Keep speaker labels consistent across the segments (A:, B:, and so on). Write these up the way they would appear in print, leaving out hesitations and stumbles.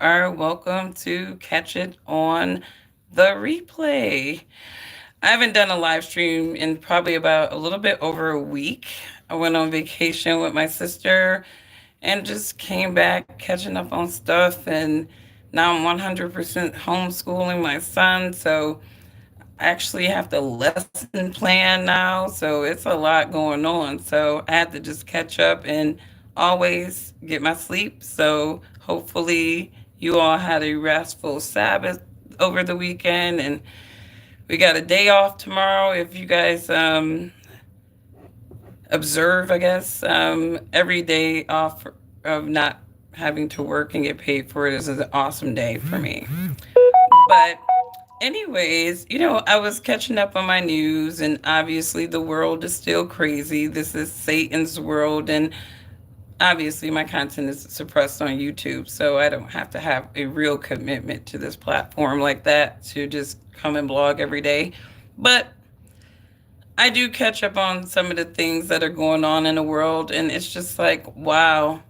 A: are welcome to catch it on the replay. I haven't done a live stream in probably about a little bit over a week. I went on vacation with my sister and just came back catching up on stuff. And now I'm 100% homeschooling my son. So I actually have the lesson plan now. So it's a lot going on. So I had to just catch up and always get my sleep. So hopefully you all had a restful Sabbath over the weekend. And we got a day off tomorrow. If you guys observe, I guess, every day off of not having to work and get paid for it is an awesome day for me. But anyways, I was catching up on my news, and obviously the world is still crazy. This is Satan's world, and obviously my content is suppressed on YouTube, so I don't have to have a real commitment to this platform like that to just come and blog every day. But I do catch up on some of the things that are going on in the world, and it's just like, wow.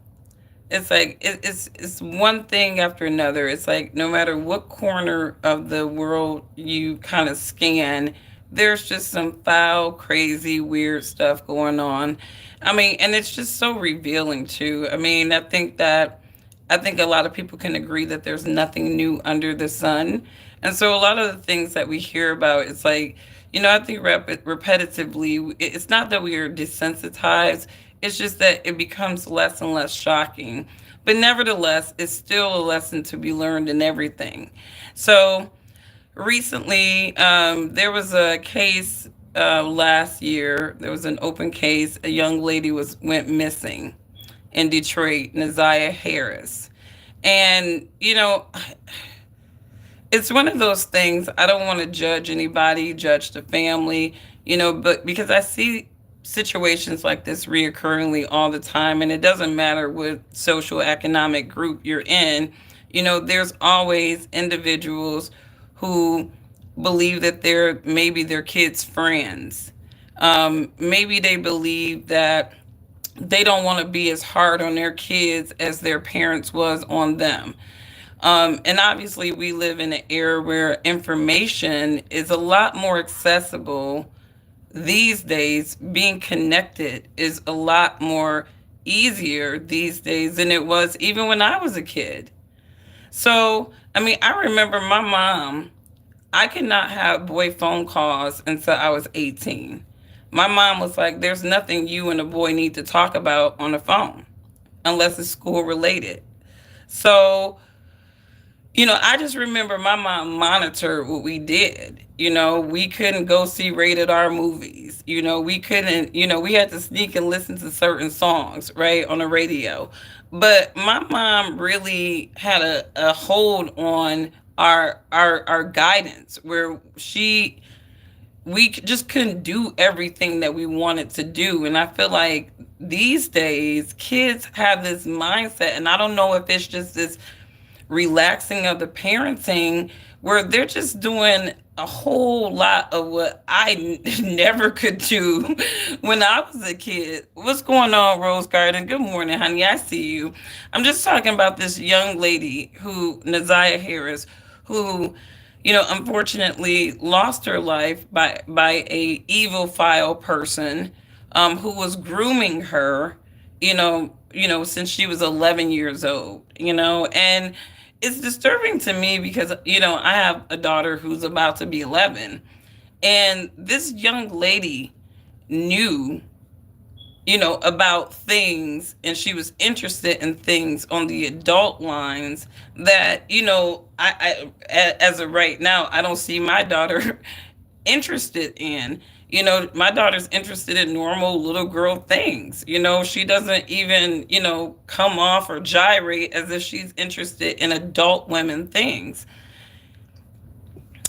A: It's like it's one thing after another. It's like no matter what corner of the world you kind of scan, there's just some foul, crazy, weird stuff going on. I mean, and it's just so revealing too. I mean, I think a lot of people can agree that there's nothing new under the sun. And so a lot of the things that we hear about, it's like, I think repetitively, it's not that we are desensitized, it's just that it becomes less and less shocking. But nevertheless, it's still a lesson to be learned in everything. So recently, there was a case last year. There was an open case. A young lady went missing in Detroit, Naziah Harris. And, it's one of those things. I don't want to judge anybody, judge the family, but because I see situations like this reoccurringly all the time, and it doesn't matter what social economic group you're in, there's always individuals who believe that they're maybe their kids' friends. Maybe they believe that they don't want to be as hard on their kids as their parents was on them. And obviously, we live in an era where information is a lot more accessible these days. Being connected is a lot more easier these days than it was even when I was a kid. So, I mean, I remember my mom, I could not have boy phone calls until I was 18. My mom was like, there's nothing you and a boy need to talk about on the phone unless it's school related. So, I just remember my mom monitored what we did. We couldn't go see rated R movies. We couldn't, we had to sneak and listen to certain songs, right, on the radio. But my mom really had a hold on our guidance where we just couldn't do everything that we wanted to do. And I feel like these days kids have this mindset, and I don't know if it's just this relaxing of the parenting where they're just doing a whole lot of what never could do when I was a kid. What's going on, Rose Garden? Good morning, honey. I see you. I'm just talking about this young lady Naziah Harris, who, unfortunately lost her life by a evil file person who was grooming her, since she was 11 years old, and it's disturbing to me because, I have a daughter who's about to be 11. And this young lady knew, about things, and she was interested in things on the adult lines that, as of right now, I don't see my daughter interested in. My daughter's interested in normal little girl things. She doesn't even, come off or gyrate as if she's interested in adult women things.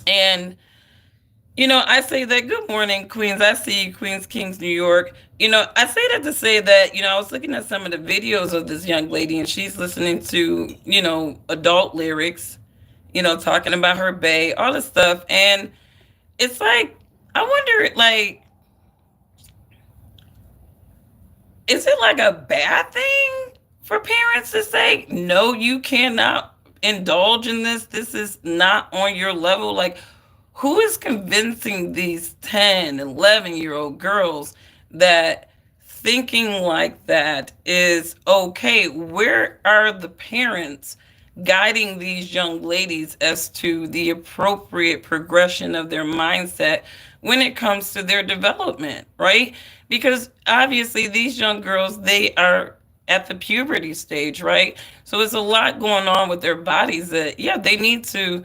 A: And, I say that, good morning, Queens. I see you, Queens, Kings, New York. I say that to say that, I was looking at some of the videos of this young lady, and she's listening to, adult lyrics, talking about her bae, all this stuff. And it's like, I wonder, like, is it like a bad thing for parents to say, no, you cannot indulge in this. This is not on your level. Like, who is convincing these 10, 11-year-old girls that thinking like that is okay? Where are the parents guiding these young ladies as to the appropriate progression of their mindset when it comes to their development, right? Because obviously these young girls, they are at the puberty stage, right? So there's a lot going on with their bodies that, yeah, they need to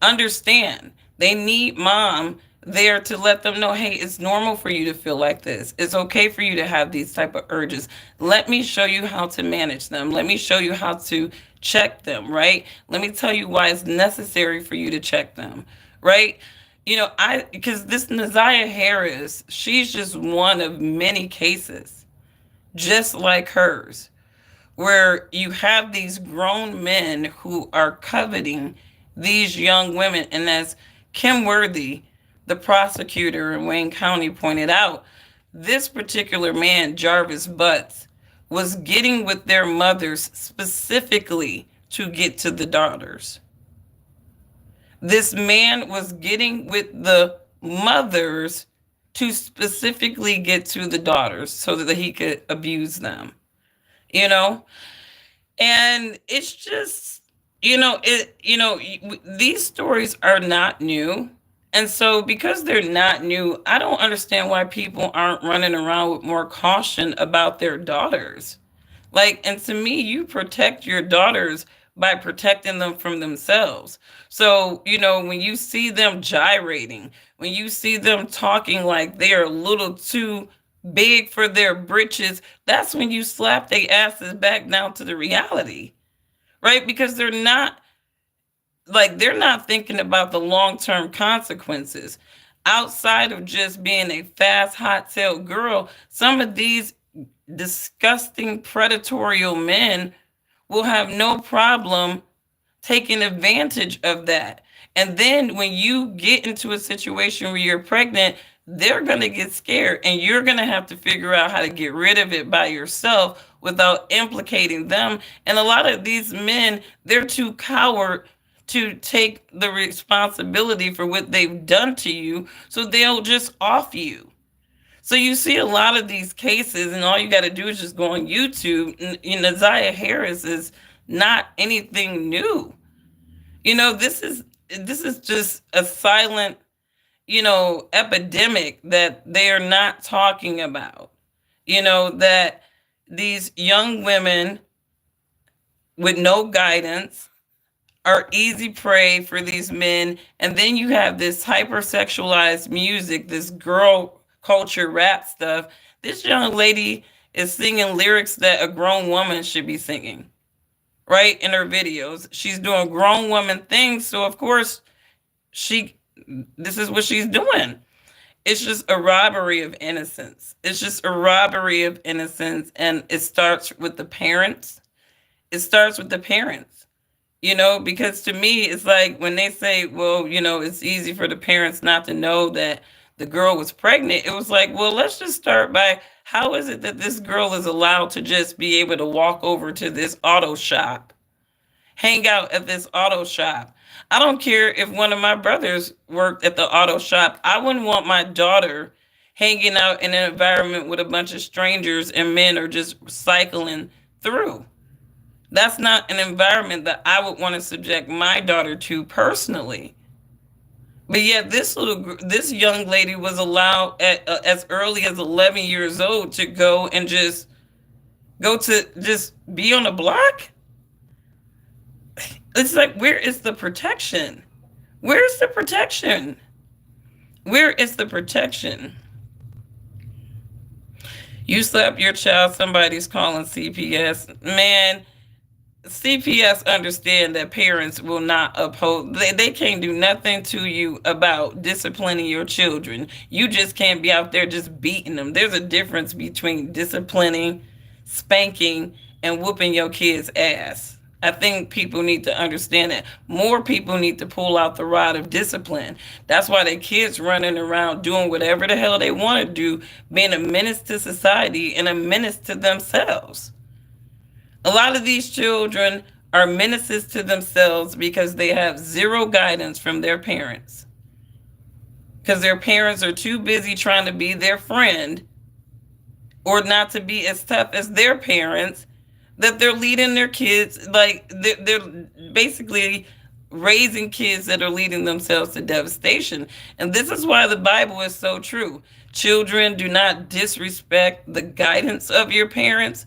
A: understand. They need mom there to let them know, hey, it's normal for you to feel like this. It's okay for you to have these type of urges. Let me show you how to manage them. Let me show you how to check them, right? Let me tell you why it's necessary for you to check them, right? Because this Naziah Harris, she's just one of many cases, just like hers, where you have these grown men who are coveting these young women. And as Kim Worthy, the prosecutor in Wayne County, pointed out, this particular man, Jarvis Butts, was getting with their mothers specifically to get to the daughters. This man was getting with the mothers to specifically get to the daughters so that he could abuse them, you know? And it's just, these stories are not new. And so because they're not new, I don't understand why people aren't running around with more caution about their daughters. Like, and to me, you protect your daughters by protecting them from themselves. So, when you see them gyrating, when you see them talking like they are a little too big for their britches, that's when you slap their asses back down to the reality, right? Because they're not thinking about the long-term consequences. Outside of just being a fast, hot-tailed girl, some of these disgusting, predatory men will have no problem taking advantage of that. And then when you get into a situation where you're pregnant, they're going to get scared and you're going to have to figure out how to get rid of it by yourself without implicating them. And a lot of these men, they're too coward to take the responsibility for what they've done to you, so they'll just off you. So you see a lot of these cases, and all you got to do is just go on YouTube. Naziah Harris is not anything new. This is just a silent, epidemic that they are not talking about. That these young women with no guidance are easy prey for these men. And then you have this hypersexualized music, this girl culture rap stuff. This young lady is singing lyrics that a grown woman should be singing, right? In her videos. She's doing grown woman things. So of course, this is what she's doing. It's just a robbery of innocence. It's just a robbery of innocence. And it starts with the parents. It starts with the parents. Because to me, it's like when they say, well, it's easy for the parents not to know that the girl was pregnant. It was like, well, let's just start by, how is it that this girl is allowed to just be able to walk over to this auto shop, hang out at this auto shop? I don't care if one of my brothers worked at the auto shop. I wouldn't want my daughter hanging out in an environment with a bunch of strangers and men are just cycling through. That's not an environment that I would want to subject my daughter to personally. But yet this young lady was allowed at as early as 11 years old to go and just be on the block. It's like, where is the protection? Where's the protection? Where is the protection? You slap your child, somebody's calling CPS. Man, CPS understand that parents will not uphold. They can't do nothing to you about disciplining your children. You just can't be out there just beating them. There's a difference between disciplining, spanking, and whooping your kid's ass. I think people need to understand that. More people need to pull out the rod of discipline. That's why the kids running around doing whatever the hell they want to do, being a menace to society and a menace to themselves. A lot of these children are menaces to themselves because they have zero guidance from their parents. Because their parents are too busy trying to be their friend or not to be as tough as their parents, that they're leading their kids, like they're basically raising kids that are leading themselves to devastation. And this is why the Bible is so true. Children, do not disrespect the guidance of your parents,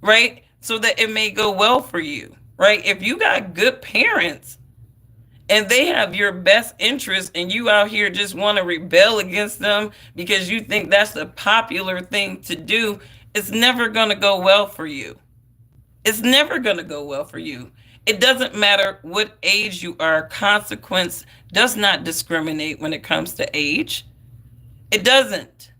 A: right? So that it may go well for you, right? If you got good parents and they have your best interest and you out here just want to rebel against them because you think that's the popular thing to do, it's never going to go well for you. It's never going to go well for you. It doesn't matter what age you are. Consequence does not discriminate when it comes to age. It doesn't.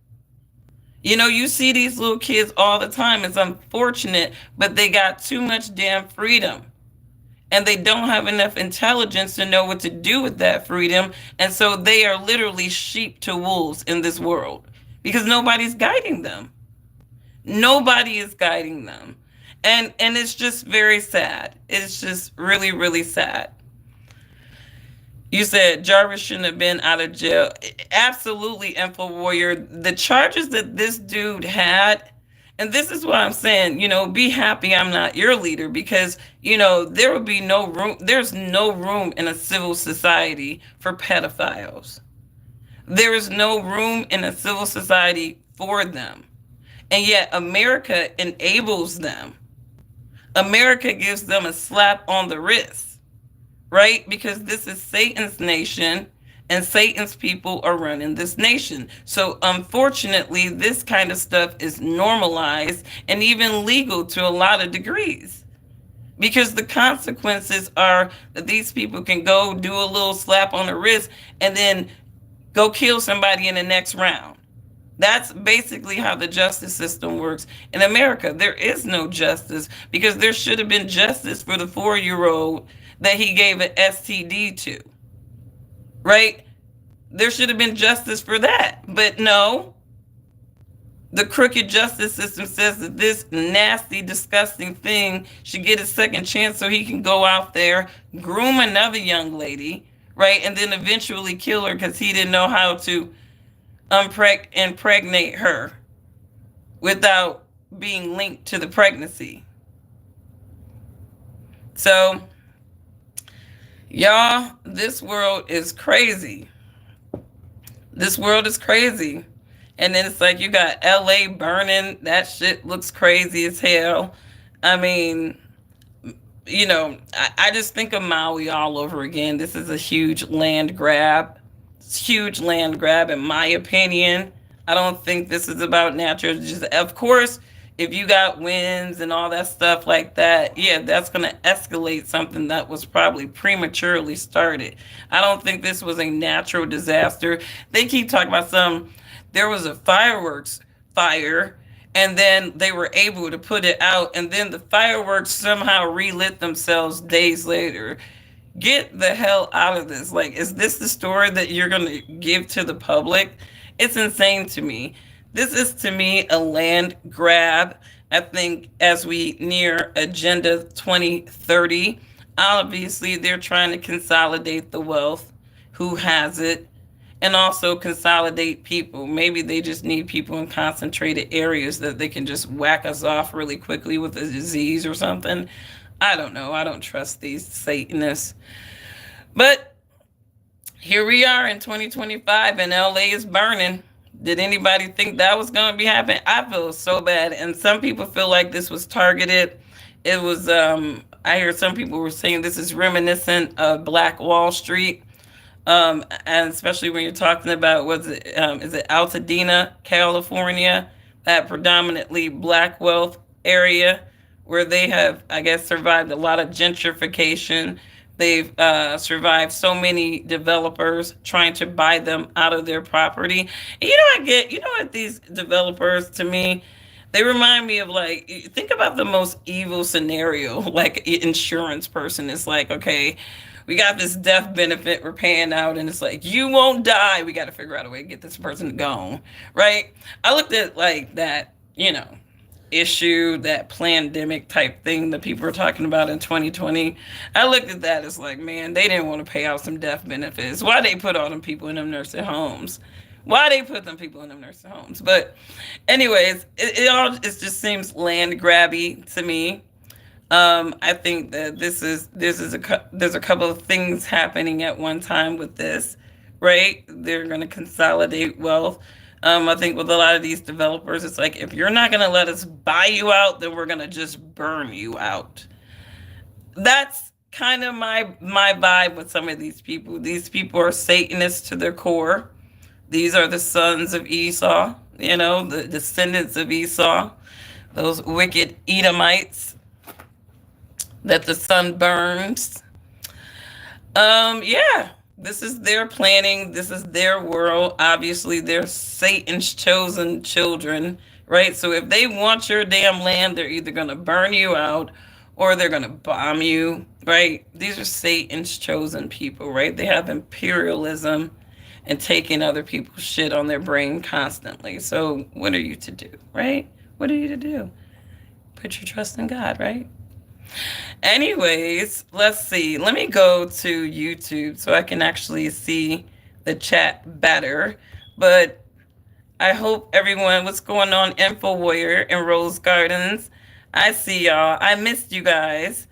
A: You know, you see these little kids all the time. It's unfortunate, but they got too much damn freedom. And they don't have enough intelligence to know what to do with that freedom. And so they are literally sheep to wolves in this world because nobody's guiding them. Nobody is guiding them. And it's just very sad. It's just really, really sad. You said Jarvis shouldn't have been out of jail. Absolutely, Info Warrior. The charges that this dude had, and this is what I'm saying, be happy I'm not your leader, because, there would be no room. There's no room in a civil society for pedophiles. There is no room in a civil society for them. And yet America enables them. America gives them a slap on the wrist, right? Because this is Satan's nation and Satan's people are running this nation. So unfortunately, this kind of stuff is normalized and even legal to a lot of degrees. Because the consequences are that these people can go do a little slap on the wrist and then go kill somebody in the next round. That's basically how the justice system works in America. There is no justice because there should have been justice for the 4-year-old that he gave an STD to, right? There should have been justice for that. But no, the crooked justice system says that this nasty, disgusting thing should get a second chance so he can go out there, groom another young lady, right? And then eventually kill her because he didn't know how to impregnate her without being linked to the pregnancy. So, y'all, this world is crazy. This world is crazy. And then it's like you got LA burning. That shit looks crazy as hell. I mean, I just think of Maui all over again. This is a huge land grab. Huge land grab, in my opinion. I don't think this is about natural. Just, of course, if you got winds and all that stuff like that, yeah, that's going to escalate something that was probably prematurely started. I don't think this was a natural disaster. They keep talking about there was a fireworks fire, and then they were able to put it out, and then the fireworks somehow relit themselves days later. Get the hell out of this. Like, is this the story that you're going to give to the public? It's insane to me. This is, to me, a land grab. I think as we near Agenda 2030, obviously they're trying to consolidate the wealth, who has it, and also consolidate people. Maybe they just need people in concentrated areas that they can just whack us off really quickly with a disease or something. I don't know. I don't trust these Satanists. But here we are in 2025 and LA is burning. Did anybody think that was going to be happening? I feel so bad. And some people feel like this was targeted. It was, I hear some people were saying this is reminiscent of Black Wall Street. And especially when you're talking about, is it Altadena, California, that predominantly Black wealth area, where they have, I guess, survived a lot of gentrification. They've survived so many developers trying to buy them out of their property. And what these developers, to me, they remind me of, like, think about the most evil scenario, like an insurance person. It's like, okay, we got this death benefit we're paying out, and it's like, you won't die. We got to figure out a way to get this person gone, right? I looked at like that, issue, that pandemic type thing that people were talking about in 2020, I looked at that as like, man, they didn't want to pay out some death benefits. Why they put all them people in them nursing homes? Why they put them people in them nursing homes? But, anyways, it just seems land grabby to me. I think that there's a couple of things happening at one time with this, right? They're going to consolidate wealth. I think with a lot of these developers, it's like, if you're not going to let us buy you out, then we're going to just burn you out. That's kind of my vibe with some of these people. These people are Satanists to their core. These are the sons of Esau, the descendants of Esau, those wicked Edomites that the sun burns. Yeah, this is their planning. This is their world. Obviously, they're Satan's chosen children, right? So if they want your damn land, they're either going to burn you out or they're going to bomb you, right? These are Satan's chosen people, right? They have imperialism and taking other people's shit on their brain constantly. So what are you to do, right? What are you to do? Put your trust in God, right? Anyways, let's see. Let me go to YouTube so I can actually see the chat better. But I hope everyone, what's going on, Info Warrior in Rose Gardens? I see y'all. I missed you guys.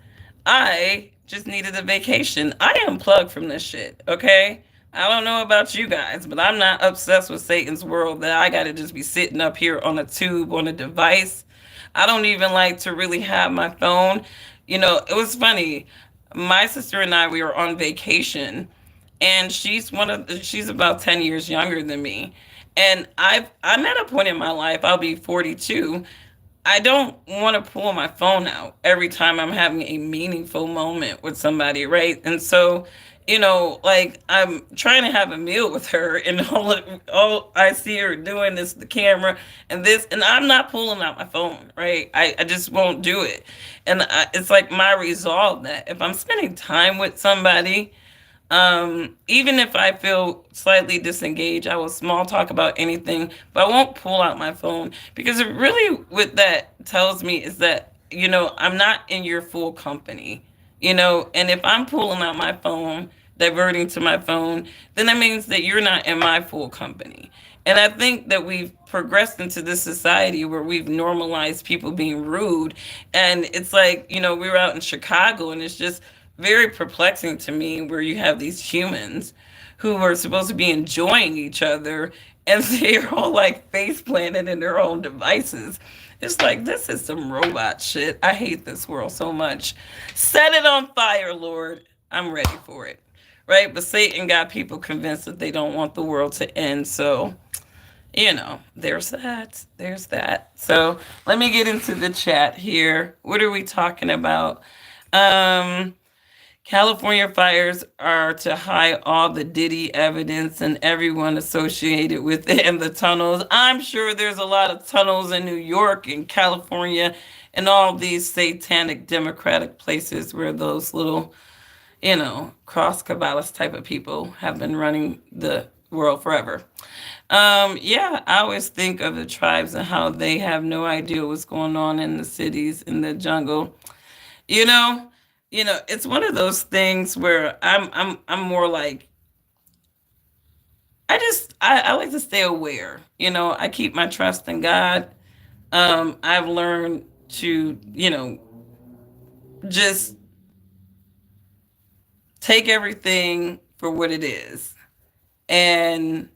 A: I just needed a vacation. I unplugged from this shit, okay? I don't know about you guys, but I'm not obsessed with Satan's world that I got to just be sitting up here on a tube, on a device. I don't even like to really have my phone. It was funny. My sister and I, we were on vacation, and she's about 10 years younger than me. And I'm at a point in my life, I'll be 42. I don't want to pull my phone out every time I'm having a meaningful moment with somebody, right? And so, like, I'm trying to have a meal with her, and all I see her doing is the camera and this, and I'm not pulling out my phone, right? I just won't do it. And it's like my resolve that if I'm spending time with somebody, even if I feel slightly disengaged, I will small talk about anything, but I won't pull out my phone, because it really, what that tells me is that, I'm not in your full company, and if I'm pulling out my phone, diverting to my phone, then that means that you're not in my full company. And I think that we've progressed into this society where we've normalized people being rude. And it's like, we were out in Chicago, and it's just very perplexing to me where you have these humans who are supposed to be enjoying each other, and they're all like face planted in their own devices. It's like, this is some robot shit. I hate this world so much. Set it on fire, Lord. I'm ready for it. Right? But Satan got people convinced that they don't want the world to end. So, there's that. There's that. So let me get into the chat here. What are we talking about? Um, California fires are to hide all the Diddy evidence and everyone associated with it in the tunnels. I'm sure there's a lot of tunnels in New York and California and all these satanic democratic places where those little, cross Kabbalist type of people have been running the world forever. Yeah, I always think of the tribes and how they have no idea what's going on in the cities, in the jungle. You know, it's one of those things where I'm more like, I like to stay aware. I keep my trust in God. I've learned to, just take everything for what it is and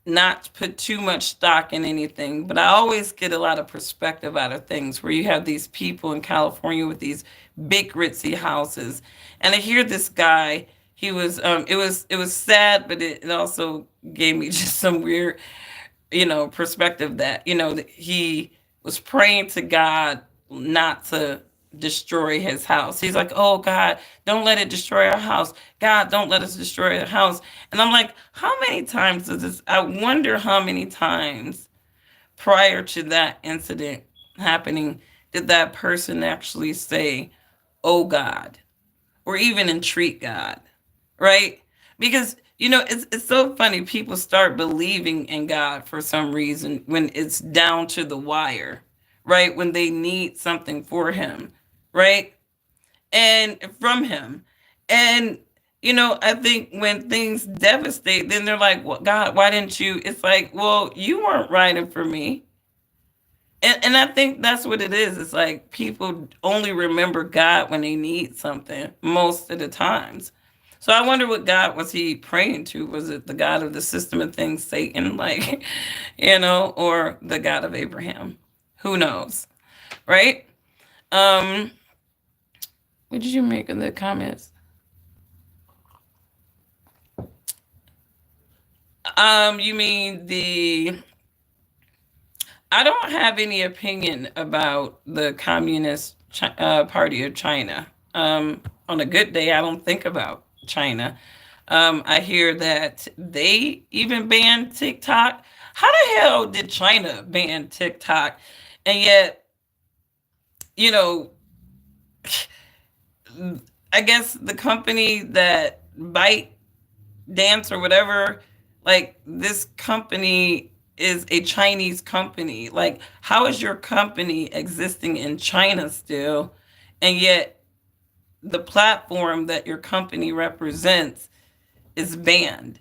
A: not put too much stock in anything. But I always get a lot of perspective out of things where you have these people in California with these big ritzy houses. And I hear this guy, he was it was sad, but it also gave me just some weird, perspective that, that he was praying to God not to destroy his house. He's like, "Oh God, don't let it destroy our house. God, don't let us destroy the house." And I'm like, how many times does this? I wonder how many times prior to that incident happening did that person actually say, "Oh God," or even entreat God, right? Because it's so funny. People start believing in God for some reason when it's down to the wire, right? When they need something for him, right? And from him. And, I think when things devastate, then they're like, well, God, why didn't you? It's like, well, you weren't writing for me. And I think that's what it is. It's like people only remember God when they need something most of the times. So I wonder what God was he praying to? Was it the God of the system of things, Satan, like, or the God of Abraham? Who knows? Right? Um, what did you make in the comments? You mean I don't have any opinion about the Party of China. On a good day, I don't think about China. I hear that they even banned TikTok. How the hell did China ban TikTok? And yet, you know, I guess the company that Byte Dance or whatever, like this company is a Chinese company. Like, how is your company existing in China still? And yet the platform that your company represents is banned.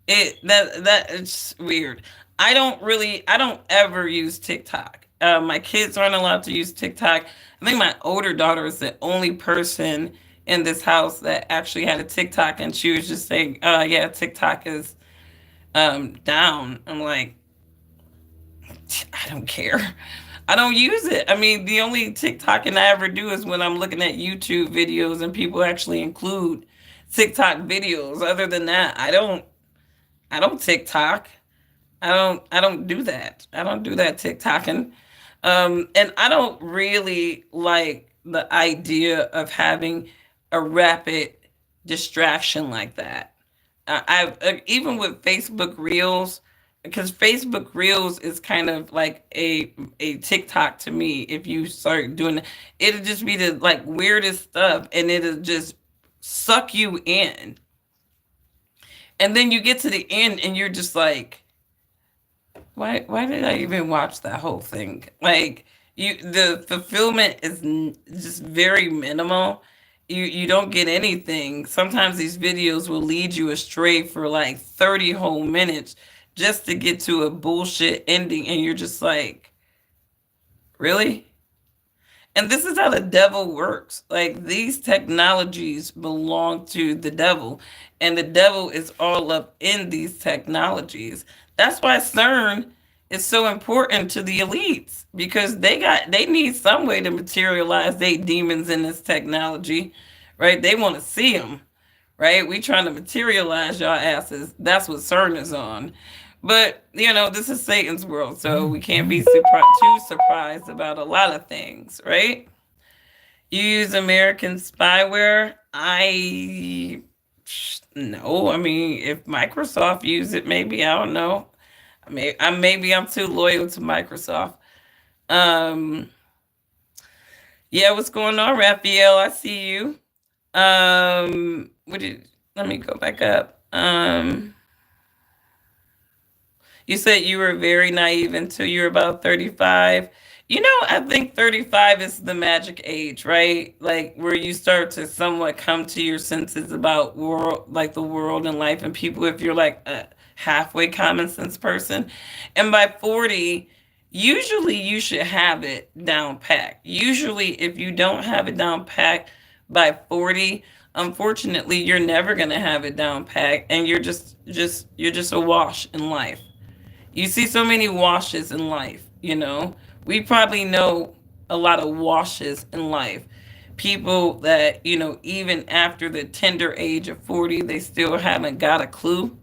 A: It's weird. I don't ever use TikTok. My kids aren't allowed to use TikTok. I think my older daughter is the only person in this house that actually had a TikTok, and she was just saying, yeah, TikTok is down. I'm like, I don't care. I don't use it. I mean, the only TikToking I ever do is when I'm looking at YouTube videos and people actually include TikTok videos. Other than that, I don't TikTok. I don't do that. I don't do that TikToking. And I don't really like the idea of having a rapid distraction like that. I've even with Facebook Reels, because Facebook Reels is kind of like a TikTok to me. If you start doing it, it'll just be the like weirdest stuff, and it'll just suck you in. And then you get to the end, and you're just like, why did I even watch that whole thing? Like, the fulfillment is just very minimal. You don't get anything. Sometimes these videos will lead you astray for like 30 whole minutes just to get to a bullshit ending, and you're just like, really? And this is how the devil works. Like, these technologies belong to the devil, and the devil is all up in these technologies. That's why CERN is so important to the elites, because they need some way to materialize their demons in this technology, right? They want to see them, right? We trying to materialize y'all asses. That's what CERN is on. But this is Satan's world, so we can't be too surprised about a lot of things, right? You use American spyware? I no. I mean, if Microsoft use it, maybe I don't know. Maybe I'm too loyal to Microsoft. Um, yeah, what's going on, Raphael? I see you. Let me go back up. You said you were very naive until you were about 35. I think 35 is the magic age, right? Like, where you start to somewhat come to your senses about world, like the world and life and people, if you're like a halfway common sense person. And by 40, usually you should have it down packed. Usually, if you don't have it down packed by 40, unfortunately, you're never going to have it down packed, and you're just a wash in life. You see so many washes in life. We probably know a lot of washes in life. People that, even after the tender age of 40, they still haven't got a clue.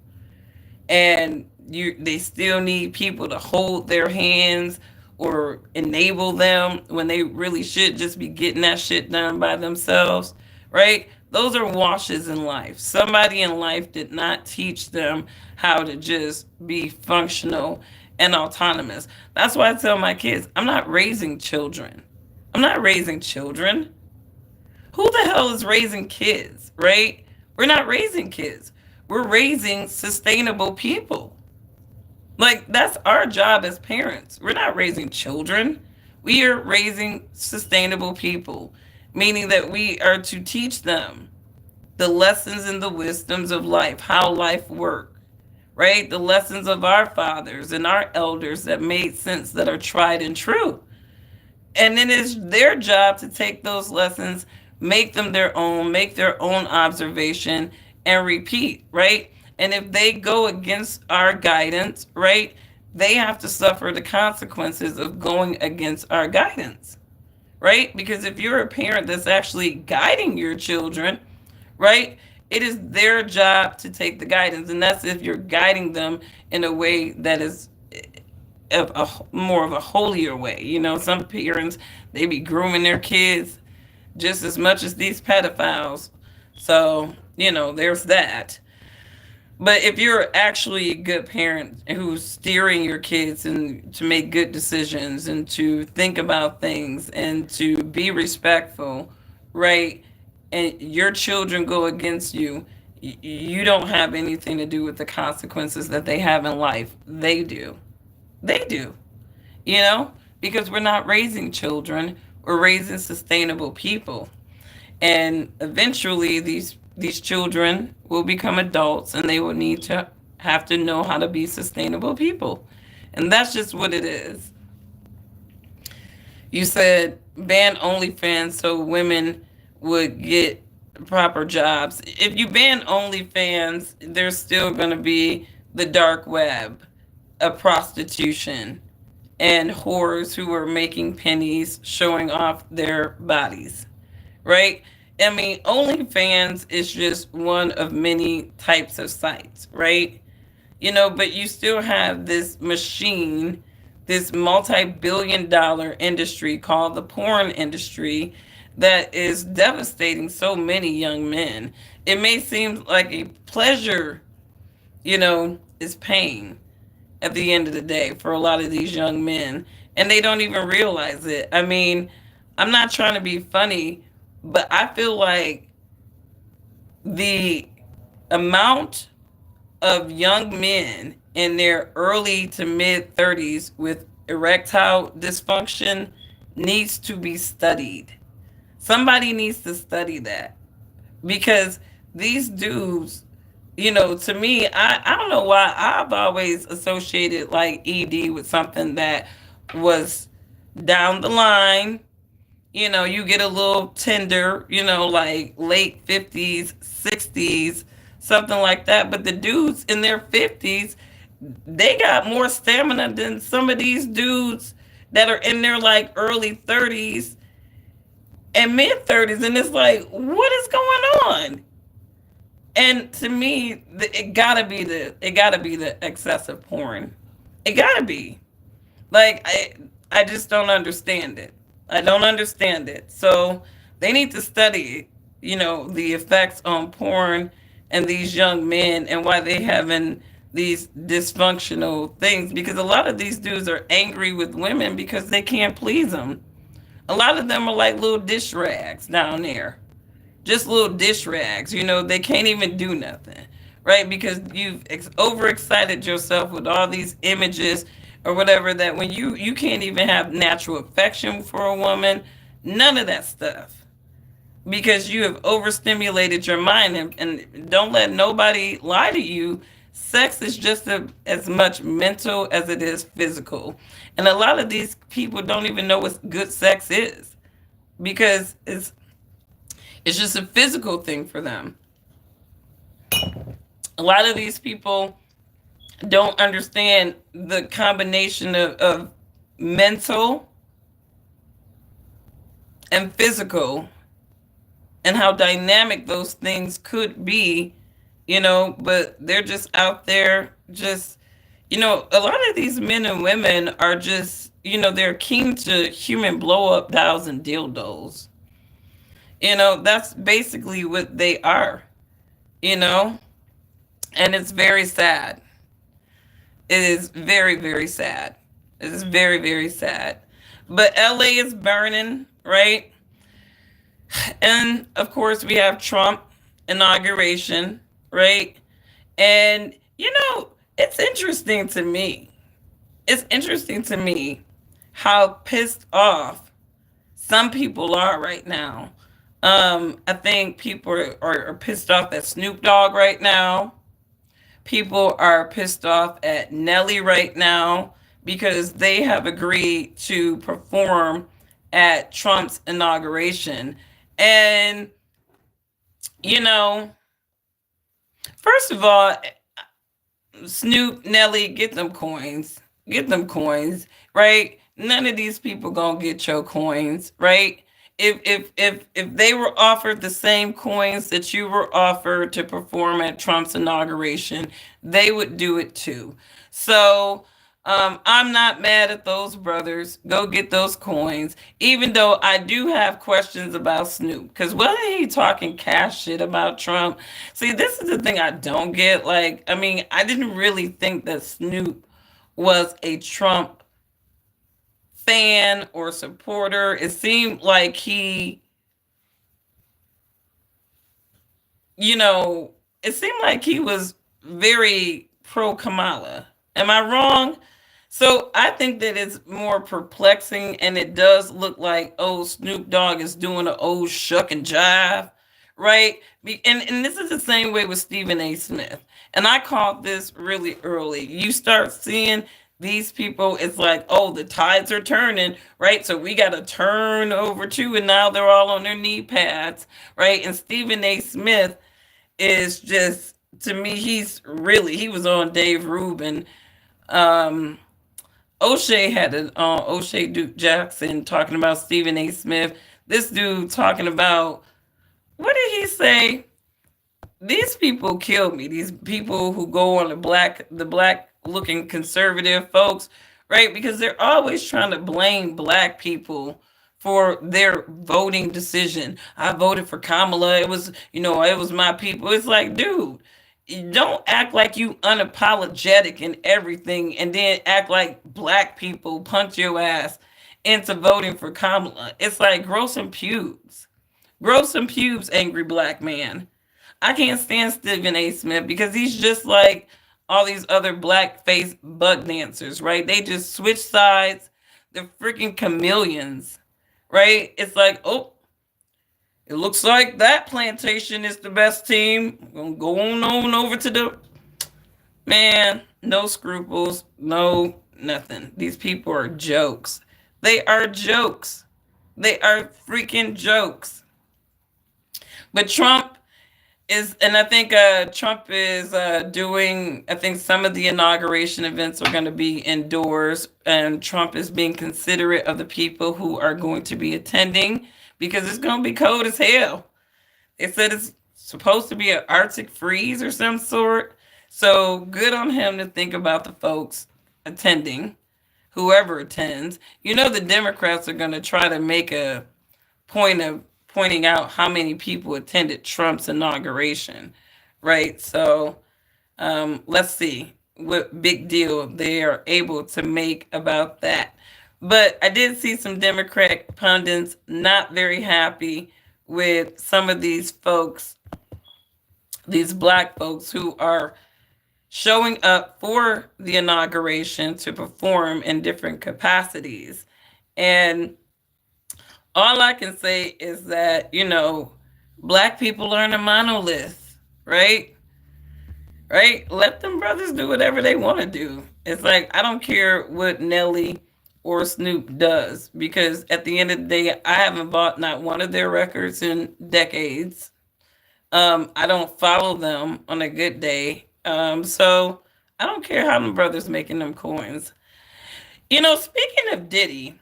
A: And they still need people to hold their hands or enable them when they really should just be getting that shit done by themselves, right? Those are washes in life. Somebody in life did not teach them how to just be functional and autonomous. That's why I tell my kids, I'm not raising children. I'm not raising children. Who the hell is raising kids, right? We're not raising kids. We're raising sustainable people. Like, that's our job as parents. We're not raising children. We are raising sustainable people, meaning that we are to teach them the lessons and the wisdoms of life, how life works, right? The lessons of our fathers and our elders that made sense, that are tried and true. And then it's their job to take those lessons, make them their own, make their own observation, and repeat, right? And if they go against our guidance, right, they have to suffer the consequences of going against our guidance, right? Because if you're a parent that's actually guiding your children, right, it is their job to take the guidance. And that's if you're guiding them in a way that is of a more of a holier way. You know, some parents, they be grooming their kids just as much as these pedophiles. So, you know, there's that. But if you're actually a good parent who's steering your kids and to make good decisions and to think about things and to be respectful, right? And your children go against you, you don't have anything to do with the consequences that they have in life. They do. They do. You know, because we're not raising children, we're raising sustainable people. And eventually these children will become adults and they will need to have to know how to be sustainable people. And that's just what it is. You said ban OnlyFans so women would get proper jobs. If you ban OnlyFans, there's still going to be the dark web of prostitution and whores who are making pennies showing off their bodies, right? I mean, OnlyFans is just one of many types of sites, right? You know, but you still have this machine, this multi-billion-dollar industry called the porn industry that is devastating so many young men. It may seem like a pleasure, you know, is pain at the end of the day for a lot of these young men, and they don't even realize it. I mean, I'm not trying to be funny, but I feel like the amount of young men in their early to mid 30s with erectile dysfunction needs to be studied. Somebody needs to study that because these dudes, you know, to me, I don't know why I've always associated like ED with something that was down the line. You know, you get a little tender, you know, like late 50s, 60s, something like that. But the dudes in their 50s, they got more stamina than some of these dudes that are in their like early 30s and mid 30s. And it's like, what is going on? And to me, it gotta be the excessive porn. It gotta be. Like I just don't understand it. I don't understand it. So they need to study, you know, the effects on porn and these young men and why they having these dysfunctional things because a lot of these dudes are angry with women because they can't please them. A lot of them are like little dish rags down there, just little dish rags. You know, they can't even do nothing, right? Because you've overexcited yourself with all these images or whatever that when you can't even have natural affection for a woman, none of that stuff, because you have overstimulated your mind and don't let nobody lie to you. Sex is just as much mental as it is physical, and a lot of these people don't even know what good sex is because it's just a physical thing for them. A lot of these people don't understand the combination of mental and physical and how dynamic those things could be, you know, but they're just out there just, you know, a lot of these men and women are just, you know, they're keen to human blow up dolls and dildos. You know, that's basically what they are, you know, and it's very sad. It is very, very sad. It is very, very sad. But LA is burning, right? And of course, we have Trump inauguration, right? And, you know, it's interesting to me. It's interesting to me how pissed off some people are right now. I think people are pissed off at Snoop Dogg right now. People are pissed off at Nelly right now because they have agreed to perform at Trump's inauguration. And, you know, first of all, Snoop, Nelly, get them coins. Get them coins, right? None of these people gonna get your coins, right? If they were offered the same coins that you were offered to perform at Trump's inauguration, they would do it too. So I'm not mad at those brothers. Go get those coins. Even though I do have questions about Snoop, because wasn't he talking cash shit about Trump? See, this is the thing I don't get. Like, I mean, I didn't really think that Snoop was a Trump fan or supporter. It seemed like he, you know, it seemed like he was very pro Kamala. Am I wrong? So I think that it's more perplexing, and it does look like, oh, Snoop Dogg is doing an old shuck and jive, right? And this is the same way with Stephen A. Smith. And I caught this really early. You start seeing these people, it's like, oh, the tides are turning, right? So we got to turn over too, and now they're all on their knee pads, right? And Stephen A. Smith is just, to me, he was on Dave Rubin. Um, O'Shea had it on O'Shea Duke Jackson talking about Stephen A. Smith. This dude talking about, what did he say? These people kill me. These people who go on the black looking conservative folks, right? Because they're always trying to blame black people for their voting decision. I voted for Kamala. It was my people. It's like, dude, don't act like you unapologetic in everything and then act like black people punch your ass into voting for Kamala. It's like, grow some pubes. Grow some pubes, angry black man. I can't stand Stephen A. Smith because he's just like all these other blackface bug dancers, right? They just switch sides. They're freaking chameleons, right? It's like, oh, it looks like that plantation is the best team. I'm gonna go on over to the man. No scruples, no nothing. These people are jokes. They are jokes. They are freaking jokes. But Trump and I think Trump is doing. I think some of the inauguration events are going to be indoors, and Trump is being considerate of the people who are going to be attending because it's going to be cold as hell. They said it's supposed to be an Arctic freeze or some sort. So good on him to think about the folks attending, whoever attends. The Democrats are going to try to make a point of pointing out how many people attended Trump's inauguration, right? So let's see what big deal they are able to make about that. But I did see some Democrat pundits not very happy with some of these folks, these black folks who are showing up for the inauguration to perform in different capacities. And all I can say is that, black people are in a monolith, right? Right? Let them brothers do whatever they want to do. It's like, I don't care what Nelly or Snoop does because at the end of the day, I haven't bought not one of their records in decades. I don't follow them on a good day. So I don't care how them brothers making them coins. Speaking of Diddy,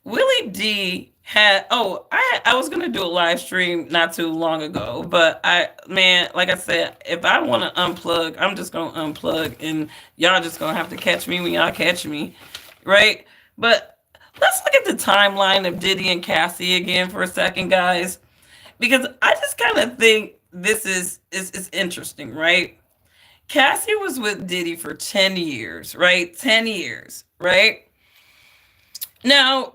A: Willie D had I was gonna do a live stream not too long ago, but like I said, if I wanna unplug, I'm just gonna unplug and y'all just gonna have to catch me when y'all catch me. Right? But let's look at the timeline of Diddy and Cassie again for a second, guys. Because I just kind of think this is interesting, right? Cassie was with Diddy for 10 years, right? 10 years, right? Now,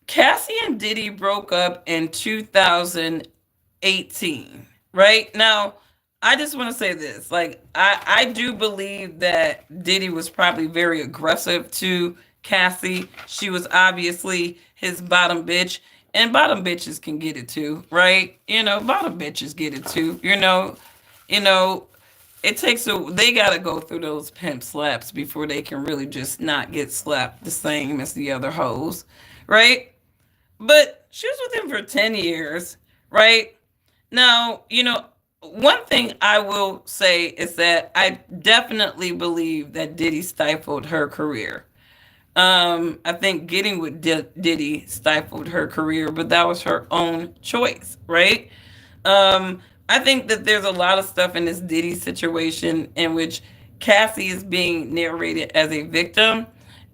A: Cassie and Diddy broke up in 2018, right? Now, I just want to say this. Like, I do believe that Diddy was probably very aggressive to Cassie. She was obviously his bottom bitch. And bottom bitches can get it too, right? Bottom bitches get it too. You know, it takes they gotta go through those pimp slaps before they can really just not get slapped the same as the other hoes, right? But she was with him for 10 years, right? Now, one thing I will say is that I definitely believe that Diddy stifled her career. I think getting with Diddy stifled her career, but that was her own choice, right? I think that there's a lot of stuff in this Diddy situation in which Cassie is being narrated as a victim.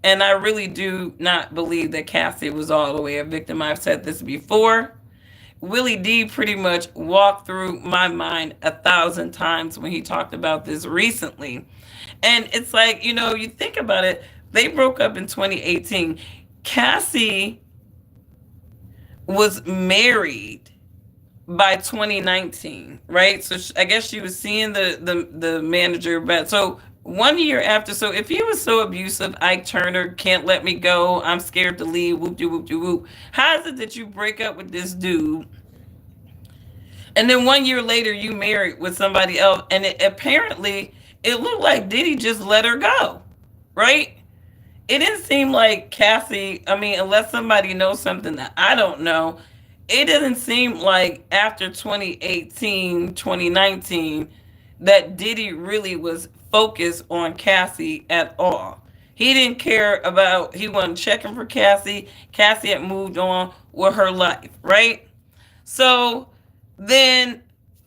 A: And I really do not believe that Cassie was all the way a victim. I've said this before. Willie D pretty much walked through my mind 1,000 times when he talked about this recently. And it's like, you think about it, they broke up in 2018. Cassie was married by 2019, right? So I guess she was seeing the manager, but so 1 year after, so if he was so abusive, Ike Turner can't let me go, I'm scared to leave, whoop de whoop de whoop. How is it that you break up with this dude, and then 1 year later you married with somebody else, and apparently it looked like Diddy just let her go, right? It didn't seem like Cassie, I mean, unless somebody knows something that I don't know, it didn't seem like after 2018, 2019, that Diddy really was focused on Cassie at all. He didn't care about, he wasn't checking for Cassie. Cassie had moved on with her life, right? So then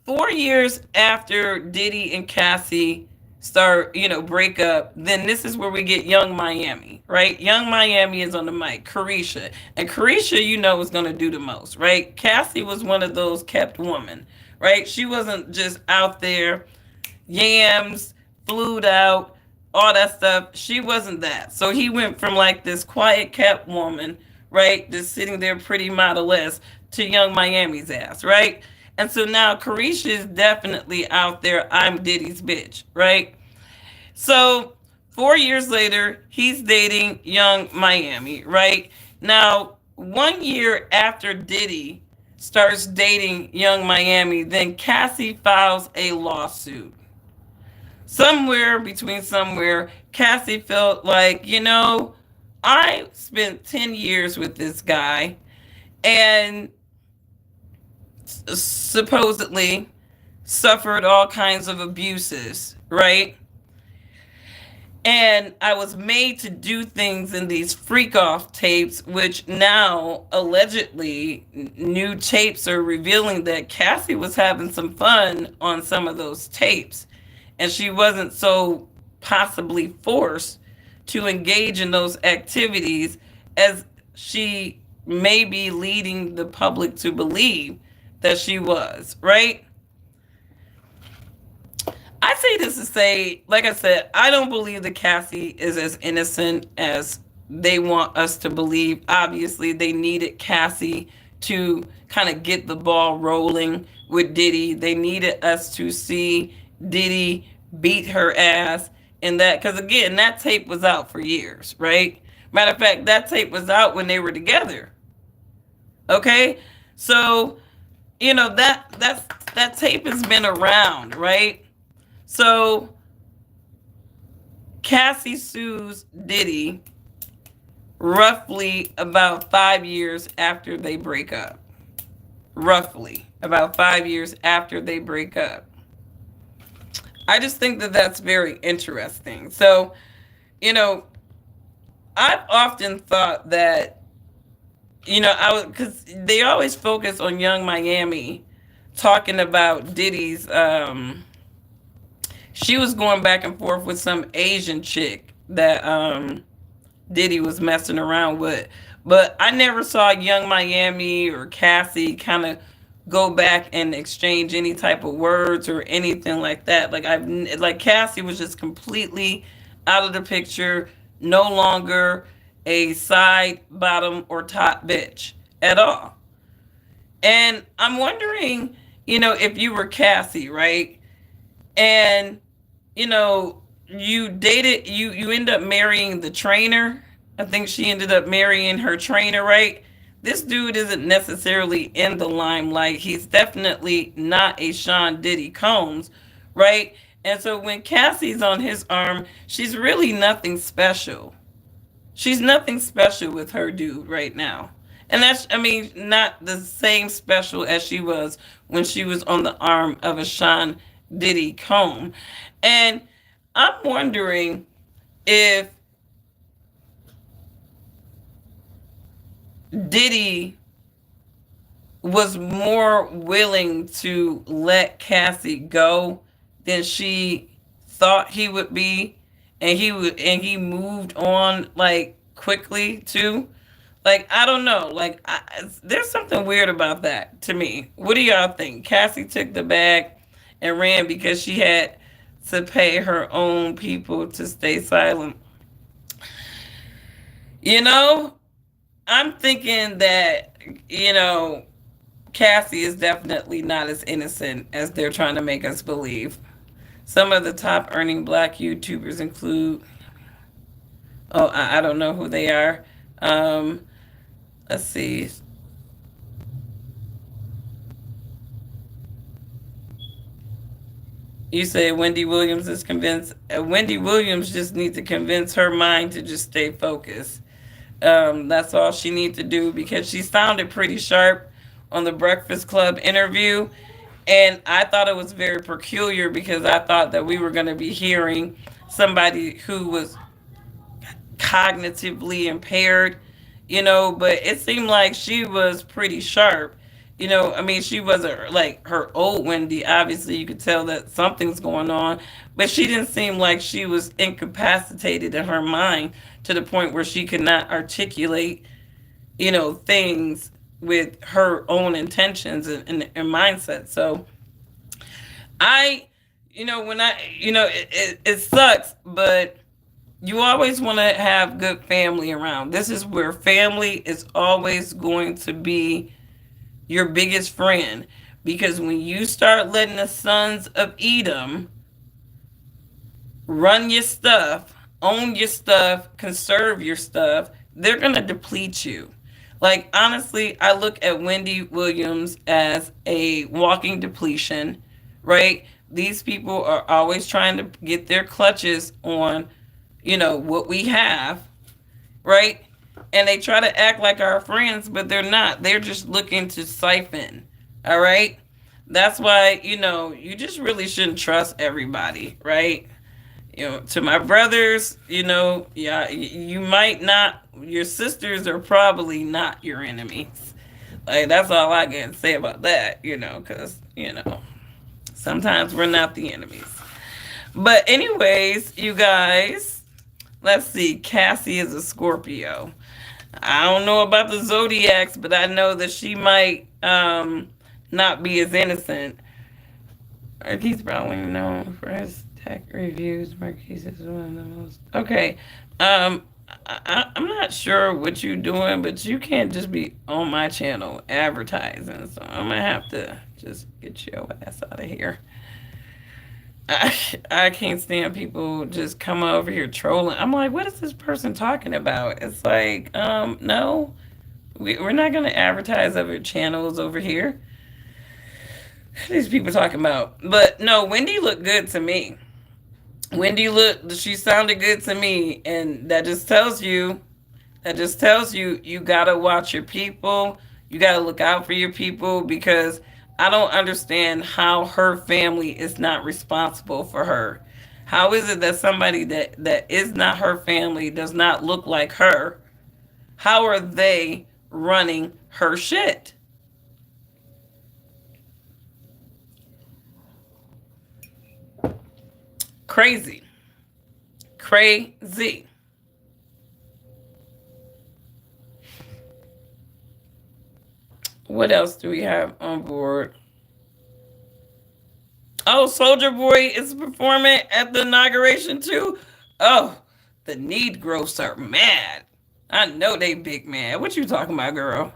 A: 4 years after Diddy and Cassie start, break up, then this is where we get Young Miami, right? Young Miami is on the mic, Carisha. And Carisha, is going to do the most, right? Cassie was one of those kept women, right? She wasn't just out there, yams, flued out, all that stuff. She wasn't that. So he went from like this quiet kept woman, right? Just sitting there pretty model-esque to Young Miami's ass, right? And so now Carisha is definitely out there. I'm Diddy's bitch, right? So 4 years later, he's dating Young Miami, right? Now, 1 year after Diddy starts dating Young Miami, then Cassie files a lawsuit. Somewhere, Cassie felt like, I spent 10 years with this guy and supposedly suffered all kinds of abuses, right? And I was made to do things in these freak off tapes, which now allegedly new tapes are revealing that Cassie was having some fun on some of those tapes. And she wasn't so possibly forced to engage in those activities as she may be leading the public to believe that she was, right? I say this to say, like I said, I don't believe that Cassie is as innocent as they want us to believe. Obviously, they needed Cassie to kind of get the ball rolling with Diddy. They needed us to see Diddy beat her ass, and that, because again, that tape was out for years, right? Matter of fact, that tape was out when they were together. Okay, so that tape has been around, right? So Cassie sues Diddy roughly about 5 years after they break up. Roughly about 5 years after they break up. I just think that that's very interesting. So, I've often thought that, because they always focus on Young Miami talking about Diddy's, she was going back and forth with some Asian chick that Diddy was messing around with. But I never saw Young Miami or Cassie kind of go back and exchange any type of words or anything like that. Like Cassie was just completely out of the picture, no longer a side, bottom, or top bitch at all. And I'm wondering, if you were Cassie, right? And you end up marrying the trainer, I think she ended up marrying her trainer, right? This dude isn't necessarily in the limelight. He's definitely not a Sean Diddy Combs, right? And so when Cassie's on his arm, she's really nothing special. She's nothing special with her dude right now. And that's, I mean, not the same special as she was when she was on the arm of a Sean Diddy Comb. And I'm wondering if Diddy was more willing to let Cassie go than she thought he would be, and he moved on like quickly too. Like I don't know, like there's something weird about that to me. What do y'all think? Cassie took the bag and ran because she had to pay her own people to stay silent. You know, I'm thinking that, you know, Cassie is definitely not as innocent as they're trying to make us believe. Some of the top earning black YouTubers include, oh, I don't know who they are. Um, let's see. You say Wendy Williams is convinced. Wendy Williams just needs to convince her mind to just stay focused. That's all she needs to do because she sounded pretty sharp on the Breakfast Club interview. And I thought it was very peculiar because I thought that we were going to be hearing somebody who was cognitively impaired, you know, but it seemed like she was pretty sharp. You know, I mean, she wasn't like her old Wendy. Obviously, you could tell that something's going on, but she didn't seem like she was incapacitated in her mind to the point where she could not articulate, you know, things with her own intentions and mindset. So I, you know, when I, you know, it sucks, but you always want to have good family around. This is where family is always going to be your biggest friend. Because when you start letting the sons of Edom run your stuff, own your stuff, conserve your stuff, they're going to deplete you. Like, honestly, I look at Wendy Williams as a walking depletion, right? These people are always trying to get their clutches on, you know, what we have, right? And they try to act like our friends, but they're not. They're just looking to siphon, all right? That's why, you know, you just really shouldn't trust everybody, right? You know, to my brothers, you know, yeah, you might not, your sisters are probably not your enemies. Like, that's all I can say about that, you know, because, you know, sometimes we're not the enemies. But, anyways, you guys, let's see. Cassie is a Scorpio. I don't know about the zodiacs, but I know that she might not be as innocent. He's probably known for his tech reviews. Marquise is one of the most. Okay. Um, I'm not sure what you're doing, but you can't just be on my channel advertising. So I'm going to have to just get your ass out of here. I, I can't stand people just come over here trolling. I'm like, what is this person talking about? It's like, no, we're not going to advertise other channels over here. These people talking about. But no, Wendy looked good to me. She sounded good to me. And that just tells you, you got to watch your people. You got to look out for your people because I don't understand how her family is not responsible for her. How is it that somebody that is not her family, does not look like her, how are they running her shit? Crazy. Crazy. What else do we have on board? Oh, Soldier Boy is performing at the inauguration too. Oh, the Negroes are mad. I know they big mad. What you talking about, girl?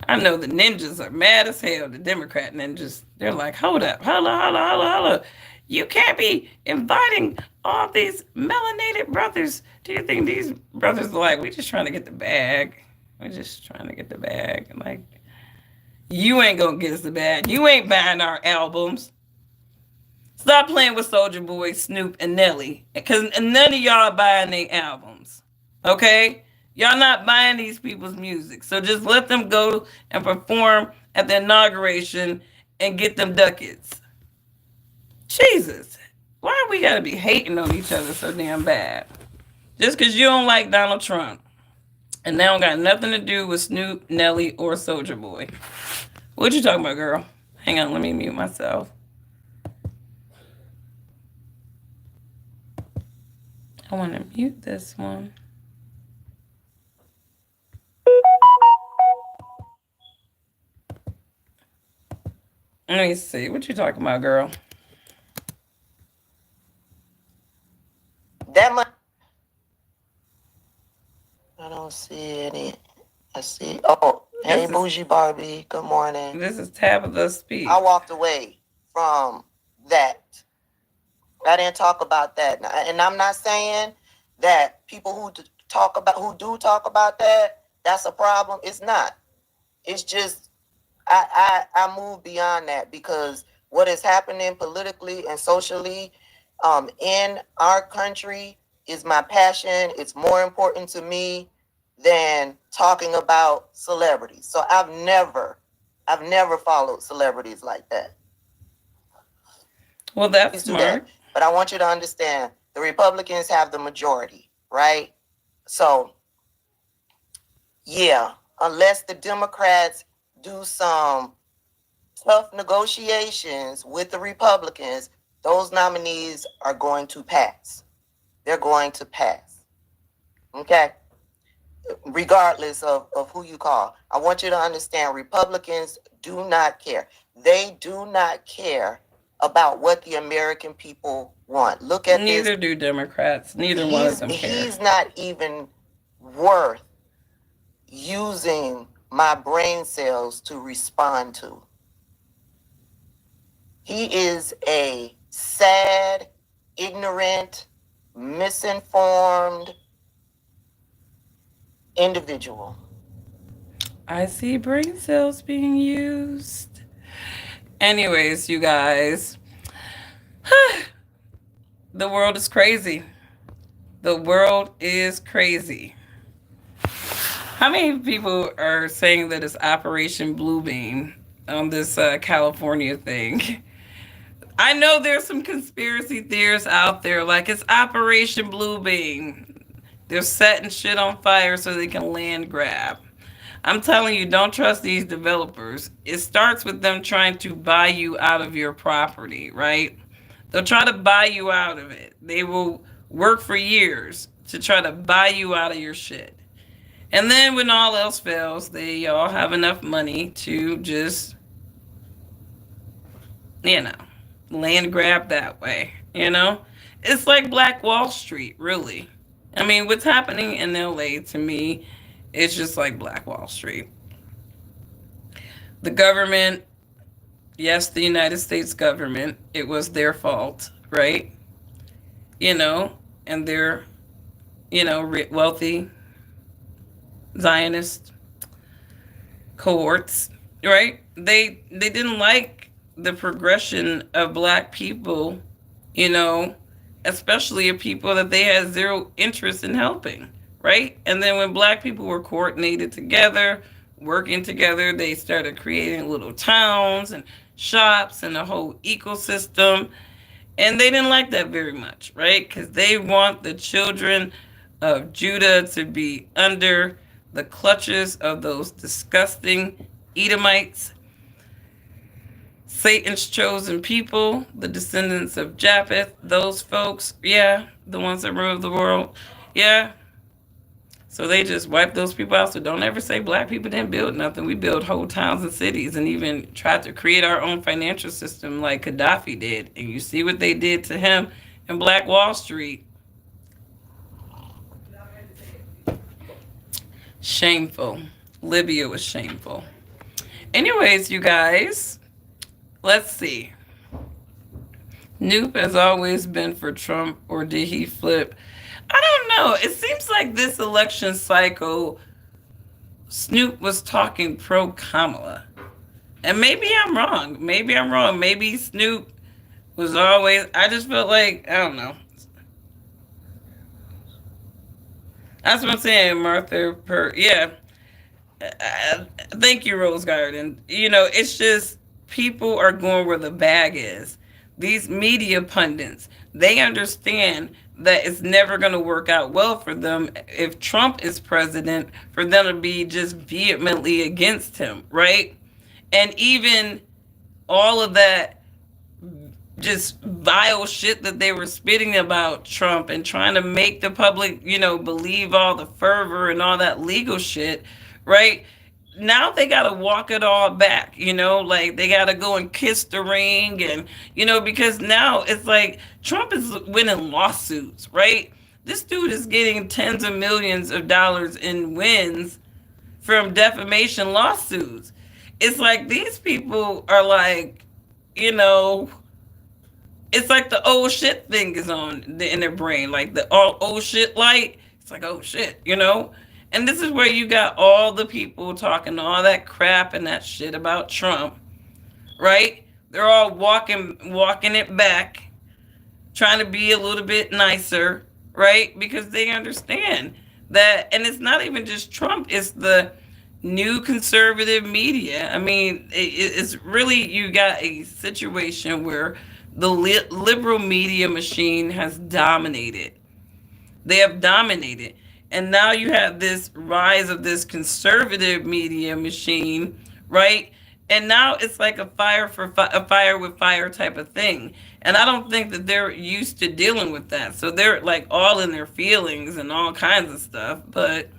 A: I know the ninjas are mad as hell. The Democrat ninjas, they're like, hold up, holla, holla, holla, holla. You can't be inviting all these melanated brothers. Do you think these brothers are like, we just trying to get the bag? We're just trying to get the bag. Like, you ain't gonna get us the bag. You ain't buying our albums. Stop playing with Soldier Boy, Snoop, and Nelly. Because none of y'all buying their albums. Okay? Y'all not buying these people's music. So just let them go and perform at the inauguration and get them ducats. Jesus. Why we gotta be hating on each other so damn bad? Just because you don't like Donald Trump. And that don't got nothing to do with Snoop, Nelly, or Soldier Boy. What you talking about, girl? Hang on, let me mute myself. I want to mute this one. Let me see. What you talking about, girl?
B: That much. I don't see any. I see. Oh, hey, Bougie Barbie. Good morning.
A: This is Tabitha Speak.
B: I walked away from that. I didn't talk about that, and I'm not saying that people who do talk about that, that's a problem. It's not. It's just I move beyond that because what is happening politically and socially in our country is my passion. It's more important to me than talking about celebrities. So I've never followed celebrities like that.
A: Well, that's smart.
B: That. But I want you to understand the Republicans have the majority, right? So, yeah, unless the Democrats do some tough negotiations with the Republicans, those nominees are going to pass. They're going to pass. Okay? Regardless of who you call. I want you to understand Republicans do not care. They do not care about what the American people want. Look at
A: Neither do Democrats. Neither one of them care.
B: He's not even worth using my brain cells to respond to. He is a sad, ignorant, misinformed individual.
A: I see brain cells being used. Anyways, you guys, the world is crazy. The world is crazy. How many people are saying that it's Operation Bluebeam on this California thing? I know there's some conspiracy theorists out there like it's Operation Bluebeam. They're setting shit on fire so they can land grab. I'm telling you, don't trust these developers. It starts with them trying to buy you out of your property, right? They'll try to buy you out of it. They will work for years to try to buy you out of your shit. And then when all else fails, they all have enough money to just, land grab that way, It's like Black Wall Street, really. I mean, what's happening in LA to me, it's just like Black Wall Street. The government, yes, the United States government, it was their fault, right? And they're, wealthy Zionist cohorts, right? They didn't like the progression of black people, especially of people that they had zero interest in helping, right? And then when black people were coordinated together, working together, they started creating little towns and shops and a whole ecosystem. And they didn't like that very much, right? Because they want the children of Judah to be under the clutches of those disgusting Edomites, Satan's chosen people, the descendants of Japheth, those folks, the ones that rule the world, So they just wiped those people out. So don't ever say black people didn't build nothing. We built whole towns and cities and even tried to create our own financial system like Gaddafi did. And you see what they did to him in Black Wall Street. Shameful. Libya was shameful. Anyways, you guys, let's see. Snoop has always been for Trump, or did he flip? I don't know. It seems like this election cycle, Snoop was talking pro Kamala. And maybe I'm wrong. Maybe I'm wrong. Maybe Snoop was always. I just felt like, I don't know. That's what I'm saying, Martha. Yeah. Thank you, Rose Garden. It's just people are going where the bag is. These media pundits, they understand that it's never going to work out well for them if Trump is president, for them to be just vehemently against him, right? And even all of that just vile shit that they were spitting about Trump and trying to make the public, believe all the fervor and all that legal shit, right? Now they got to walk it all back, like they got to go and kiss the ring. And, because now it's like Trump is winning lawsuits, right? This dude is getting tens of millions of dollars in wins from defamation lawsuits. It's like these people are like, you know, it's like the old shit thing is on in their brain, like the old shit light. It's like, oh shit. And this is where you got all the people talking all that crap and that shit about Trump, right? They're all walking it back, trying to be a little bit nicer, right? Because they understand that, and it's not even just Trump; it's the new conservative media. I mean, it's really, you got a situation where the liberal media machine has dominated. They have dominated. And now you have this rise of this conservative media machine, right? And now it's like a fire with fire type of thing. And I don't think that they're used to dealing with that. So they're like all in their feelings and all kinds of stuff, but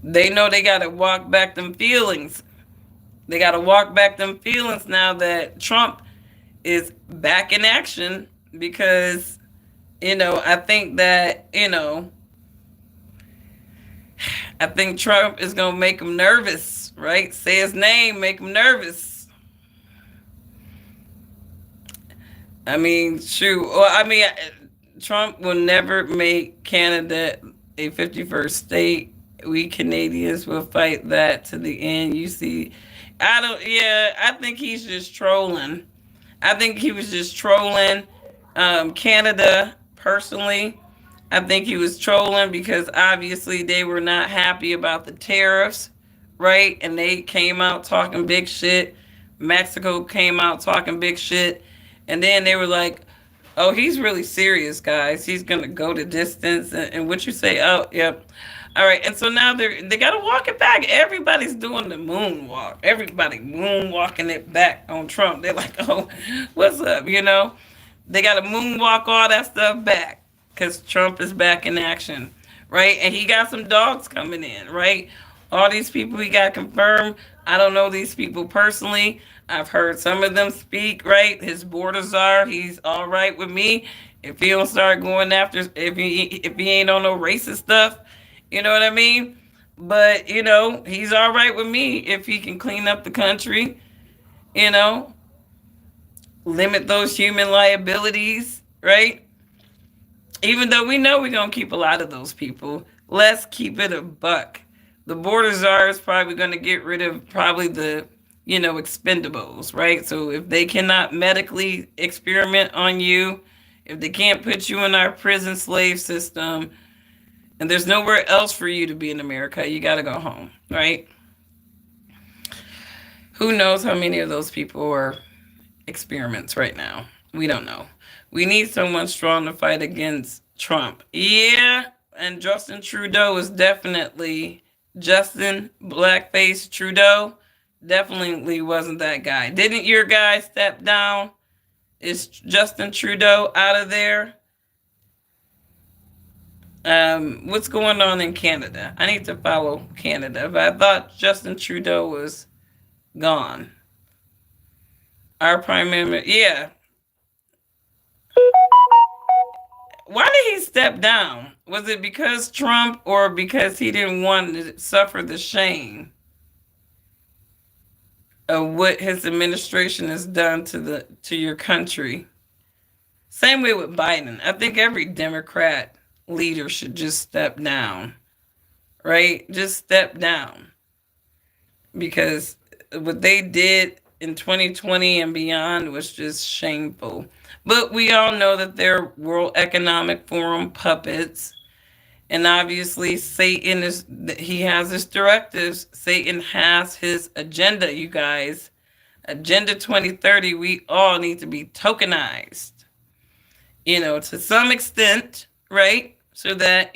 A: they know they got to walk back them feelings. They got to walk back them feelings now that Trump is back in action, because I think that I think Trump is gonna make him nervous, right? Say his name, make him nervous. I mean, shoot. Well, I mean, Trump will never make Canada a 51st state. We Canadians will fight that to the end. You see, I don't. Yeah, I think he's just trolling. I think he was just trolling Canada personally. I think he was trolling because obviously they were not happy about the tariffs, right? And they came out talking big shit. Mexico came out talking big shit. And then they were like, oh, he's really serious, guys. He's going to go the distance. And what you say? Oh, yep. All right. And so now they got to walk it back. Everybody's doing the moonwalk. Everybody moonwalking it back on Trump. They're like, oh, what's up? They got to moonwalk all that stuff back because Trump is back in action, right? And he got some dogs coming in, right? All these people he got confirmed. I don't know these people personally. I've heard some of them speak, right? His border czar, he's all right with me. If he don't start going after, if he ain't on no racist stuff, you know what I mean? But he's all right with me if he can clean up the country, you know, limit those human liabilities, right? Even though we know we're gonna keep a lot of those people, let's keep it a buck. The border czar is probably gonna get rid of probably the expendables, right? So if they cannot medically experiment on you, if they can't put you in our prison slave system, and there's nowhere else for you to be in America, you got to go home, right? Who knows how many of those people are experiments right now? We don't know. We need someone strong to fight against Trump. Yeah, and Justin Trudeau is definitely Justin Blackface Trudeau. Definitely wasn't that guy. Didn't your guy step down? Is Justin Trudeau out of there? What's going on in Canada? I need to follow Canada, but I thought Justin Trudeau was gone. Our prime minister, yeah. Why did he step down? Was it because Trump or because he didn't want to suffer the shame of what his administration has done to your country. Same way with Biden. I think every Democrat leader should just step down, right? Just step down because what they did in 2020 and beyond was just shameful. But we all know that they're World Economic Forum puppets. And obviously, Satan is, he has his directives. Satan has his agenda, you guys. Agenda 2030, we all need to be tokenized, to some extent, right? So that,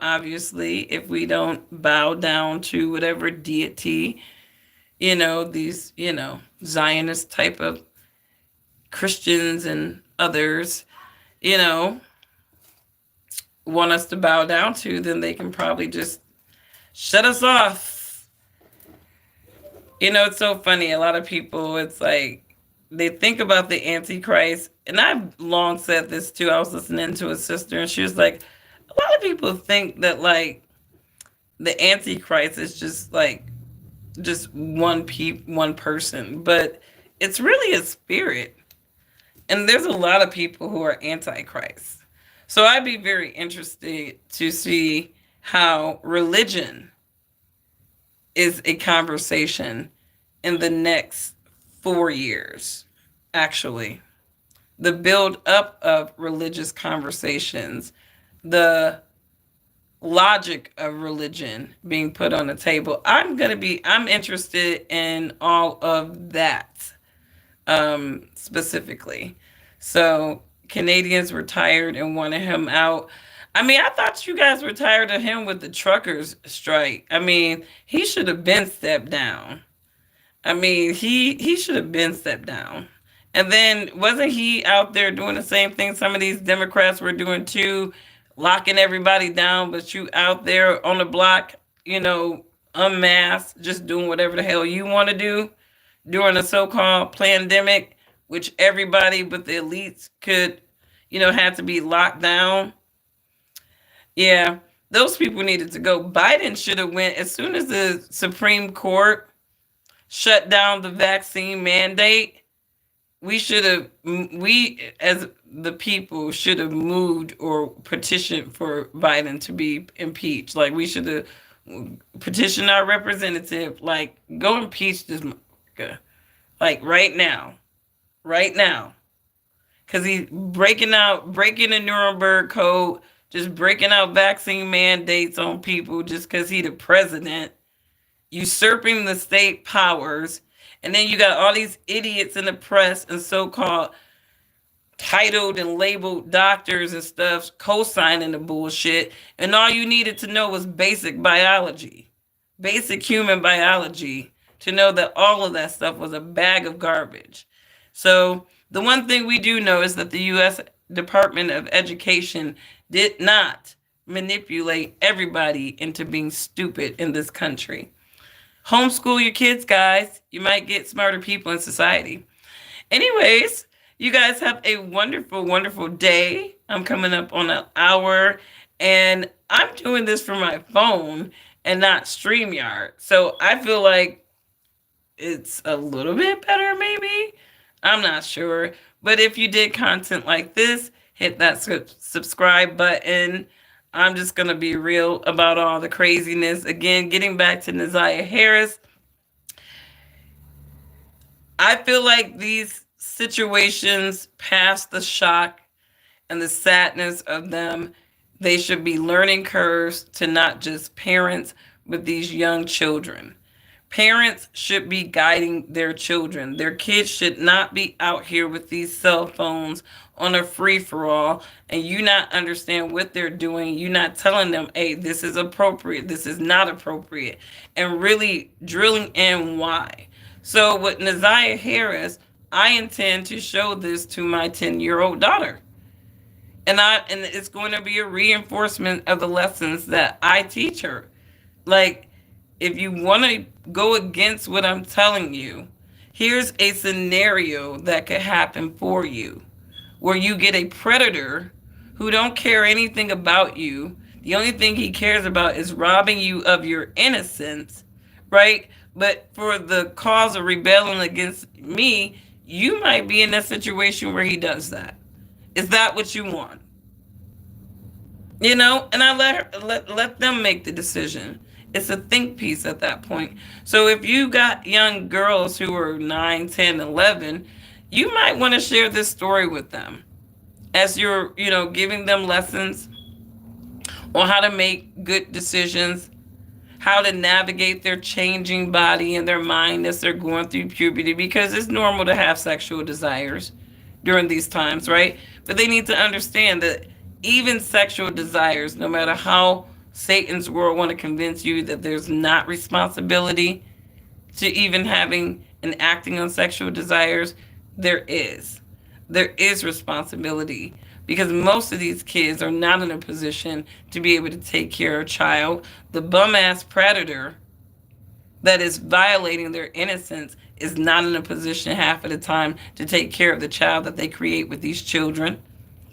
A: obviously, if we don't bow down to whatever deity, these, Zionist type of Christians and others, you know, want us to bow down to, then they can probably just shut us off. It's so funny. A lot of people, it's like they think about the Antichrist, and I've long said this too. I was listening to a sister, and she was like, a lot of people think that like the Antichrist is just like just one person, but it's really a spirit. And there's a lot of people who are antichrist. So I'd be very interested to see how religion is a conversation in the next 4 years, actually. The build up of religious conversations, the logic of religion being put on the table. I'm interested in all of that, specifically. So Canadians were tired and wanted him out. I mean, I thought you guys were tired of him with the truckers strike. I mean, he should have been stepped down. I mean, he should have been stepped down. And then wasn't he out there doing the same thing some of these Democrats were doing too, locking everybody down, but you out there on the block, unmasked, just doing whatever the hell you want to do during a so-called pandemic, which everybody but the elites could, had to be locked down. Yeah, those people needed to go. Biden should have went as soon as the Supreme Court shut down the vaccine mandate. We as the people should have moved or petitioned for Biden to be impeached. Like we should have petitioned our representative, like go impeach this motherfucker, like right now, because he's breaking the Nuremberg Code, just breaking out vaccine mandates on people just because he the president, usurping the state powers. And then you got all these idiots in the press and so-called titled and labeled doctors and stuff co-signing the bullshit. And all you needed to know was basic biology, basic human biology, to know that all of that stuff was a bag of garbage. So the one thing we do know is that the U.S. Department of Education did not manipulate everybody into being stupid in this country. Homeschool your kids, guys. You might get smarter people in society. Anyways, you guys have a wonderful, wonderful day. I'm coming up on an hour, and I'm doing this from my phone and not StreamYard. So I feel like it's a little bit better, maybe. I'm not sure. But if you did content like this, hit that subscribe button. I'm just going to be real about all the craziness. Again, getting back to Naziah Harris, I feel like these situations past the shock and the sadness of them, they should be learning curves to not just parents, but these young children. Parents should be guiding their children. Their kids should not be out here with these cell phones on a free for all, and you not understand what they're doing. You not telling them, hey, this is appropriate, this is not appropriate, and really drilling in why. So with Naziah Harris, I intend to show this to my 10-year-old daughter. And it's going to be a reinforcement of the lessons that I teach her. Like, if you want to go against what I'm telling you, here's a scenario that could happen for you, where you get a predator who don't care anything about you. The only thing he cares about is robbing you of your innocence, right? But for the cause of rebelling against me, you might be in a situation where he does that. Is that what you want? And I let them make the decision. It's a think piece at that point. So if you got young girls who are 9, 10, 11, you might want to share this story with them as you're, giving them lessons on how to make good decisions, how to navigate their changing body and their mind as they're going through puberty, because it's normal to have sexual desires during these times, right? But they need to understand that even sexual desires, no matter how Satan's world want to convince you that there's not responsibility to even having and acting on sexual desires, there is. There is responsibility because most of these kids are not in a position to be able to take care of a child. The bum ass predator that is violating their innocence is not in a position half of the time to take care of the child that they create with these children,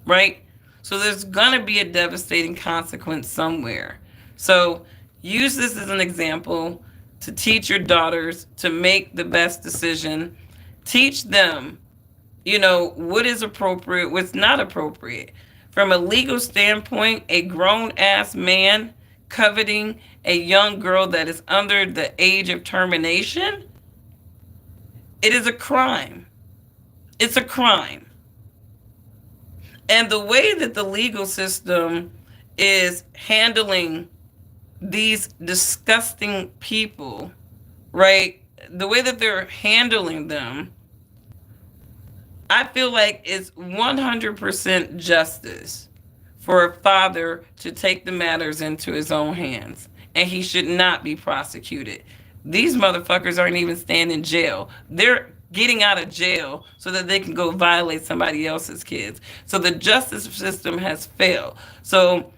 A: right? So there's going to be a devastating consequence somewhere. So use this as an example to teach your daughters to make the best decision. Teach them, what is appropriate, what's not appropriate. From a legal standpoint, a grown ass man coveting a young girl that is under the age of termination, it is a crime. It's a crime. And the way that the legal system is handling these disgusting people, right? The way that they're handling them, I feel like it's 100% justice for a father to take the matters into his own hands. And he should not be prosecuted. These motherfuckers aren't even staying in jail. They're getting out of jail so that they can go violate somebody else's kids. So the justice system has failed. So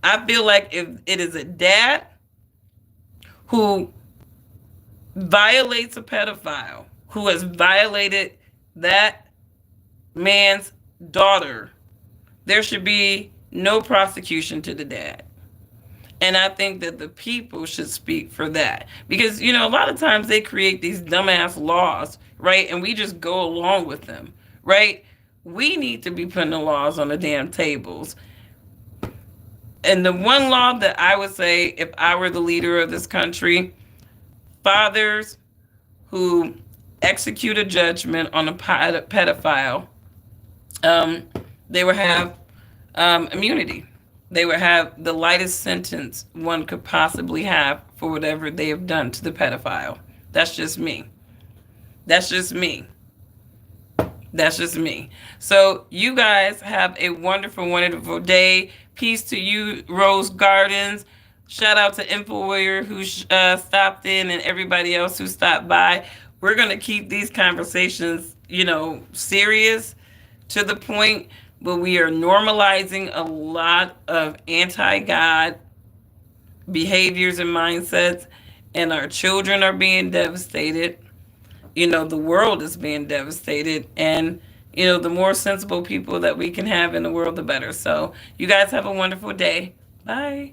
A: I feel like if it is a dad who violates a pedophile, who has violated that man's daughter, there should be no prosecution to the dad. And I think that the people should speak for that. Because, a lot of times they create these dumbass laws, right? And we just go along with them, right? We need to be putting the laws on the damn tables. And the one law that I would say, if I were the leader of this country, fathers who execute a judgment on a pedophile, they would have immunity. They would have the lightest sentence one could possibly have for whatever they have done to the pedophile. That's just me. That's just me. That's just me. So you guys have a wonderful, wonderful day. Peace to you, Rose Gardens. Shout out to InfoWarrior who stopped in and everybody else who stopped by. We're going to keep these conversations, serious to the point, but we are normalizing a lot of anti-God behaviors and mindsets, and our children are being devastated. The world is being devastated, and the more sensible people that we can have in the world, the better. So you guys have a wonderful day. Bye.